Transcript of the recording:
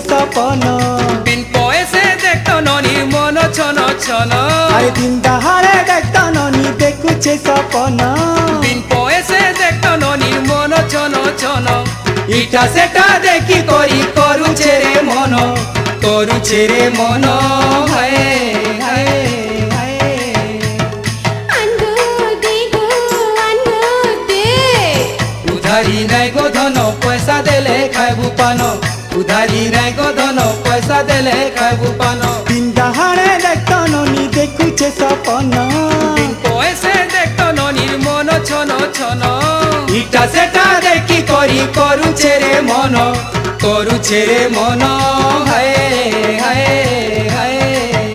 সপন বিন পয়সে দেখতো ননির মন ছন ছন আরে দিন দাহাড়ে দেখত ননি দেখুছে সপন বিন পয়সে দেখতো ননির মন ছন ছন ইটা সেটা দেখি করি করুছে রে মন করুছে রে মন হায় হায় হায় উধারি নাই গো ধন পয়সা দেলে খাইবু পান উধারি নাই গো ধন পয়সা দেলে খাইবু পান দিন দাহাড়ে দেখত ননি দেখুছে সপন বিন পয়সে দেখতো ননির মন ছন ছন ইটা সেটা দেখি করি করুছে রে মন হায় হায়